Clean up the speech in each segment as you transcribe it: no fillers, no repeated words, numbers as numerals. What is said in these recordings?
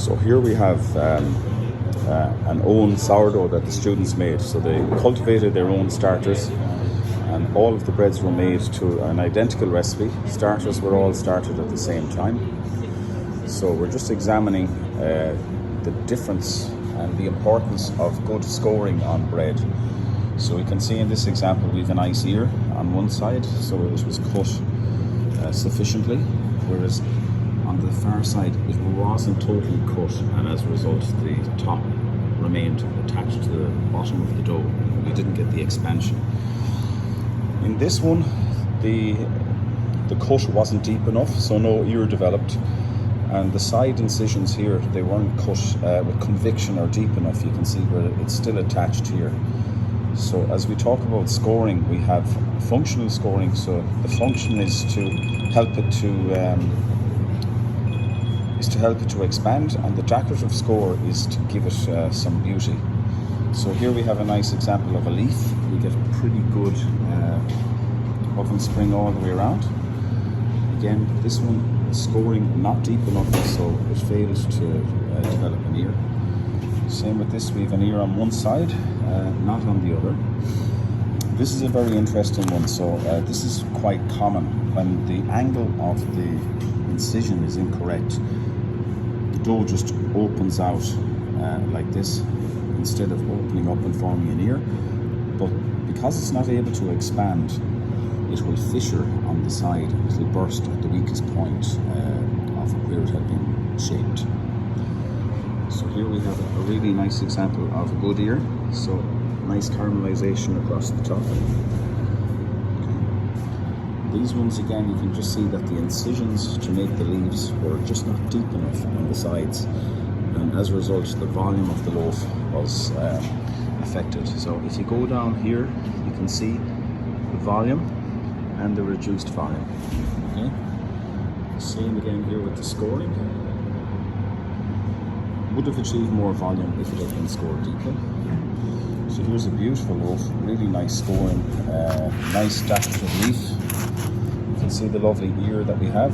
So here we have an own sourdough that the students made. So they cultivated their own starters, and all of the breads were made to an identical recipe. Starters were all started at the same time. So we're just examining the difference and the importance of good scoring on bread. So we can see in this example we have a nice ear on one side, so it was cut sufficiently, whereas on the far side it wasn't totally cut, and as a result the top remained attached to the bottom of the dough. We didn't get the expansion. In this one the cut wasn't deep enough, so no ear developed, and the side incisions here, they weren't cut with conviction or deep enough. You can see where it's still attached here. So as we talk about scoring, we have functional scoring. So the function is to help it to expand, and the decorative score is to give it some beauty. So here we have a nice example of a leaf. We get a pretty good oven spring all the way around. Again, this one scoring not deep enough, so it fails to develop an ear. Same with this, we have an ear on one side, not on the other. This is a very interesting one. So this is quite common. When the angle of the incision is incorrect, the dough just opens out like this, instead of opening up and forming an ear. But because it's not able to expand, it will fissure on the side. It will burst at the weakest point of where it had been shaped. So here we have a really nice example of a good ear. So nice caramelization across the top. Okay. These ones again, you can just see that the incisions to make the leaves were just not deep enough on the sides, and as a result the volume of the loaf was affected. So if you go down here, you can see the volume and the reduced volume. Okay. Same again here with the scoring. Would have achieved more volume if it had been scored deeply. So here's a beautiful loaf, really nice scoring, nice decorative leaf. You can see the lovely ear that we have.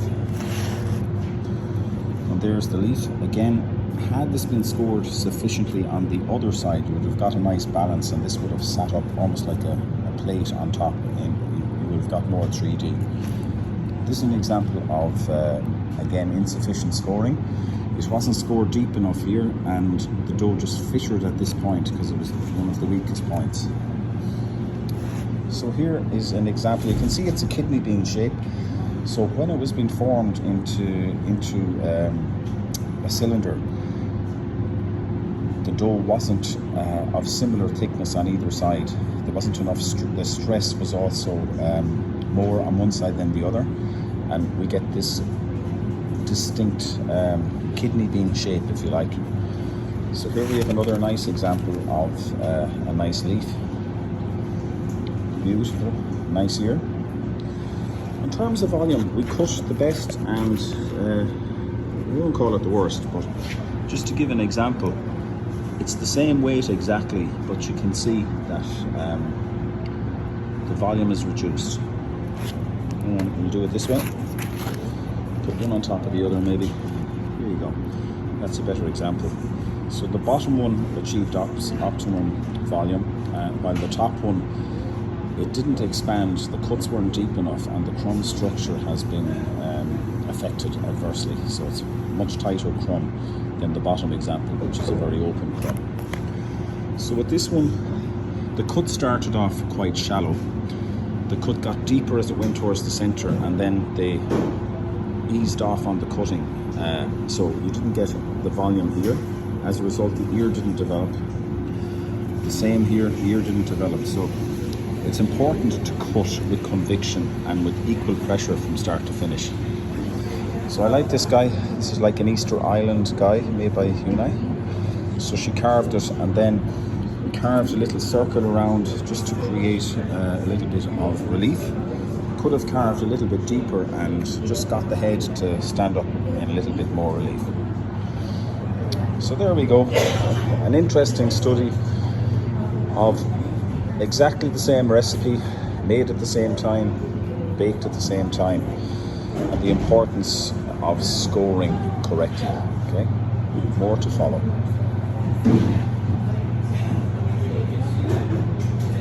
And there's the leaf. Again, had this been scored sufficiently on the other side, you would have got a nice balance, and this would have sat up almost like a plate on top, and you would have got more 3D. This is an example of, again, insufficient scoring. It wasn't scored deep enough here, and the dough just fissured at this point because it was one of the weakest points. So here is an example. You can see it's a kidney bean shape. So when it was being formed into a cylinder, the dough wasn't of similar thickness on either side. There wasn't enough. The stress was also more on one side than the other, and we get this distinct kidney bean shape, if you like. So here we have another nice example of a nice leaf. Beautiful, nice ear. In terms of volume, we cut the best, and we won't call it the worst, but just to give an example, it's the same weight exactly, but you can see that the volume is reduced. And we'll do it this way. Put one on top of the other, maybe. Here you go. That's a better example. So the bottom one achieved optimum volume, while the top one, it didn't expand. The cuts weren't deep enough, and the crumb structure has been affected adversely. So it's much tighter crumb than the bottom example, which is a very open crumb. So with this one, the cut started off quite shallow. The cut got deeper as it went towards the center, and then they eased off on the cutting, so you didn't get the volume here. As a result, the ear didn't develop. The same here, the ear didn't develop. So it's important to cut with conviction and with equal pressure from start to finish. So I like this guy. This is like an Easter Island guy made by Hunai. So she carved it, and then we carved a little circle around just to create a little bit of relief. Could have carved a little bit deeper and just got the head to stand up in a little bit more relief. So there we go, an interesting study of exactly the same recipe, made at the same time, baked at the same time, and the importance of scoring correctly. Okay. More to follow.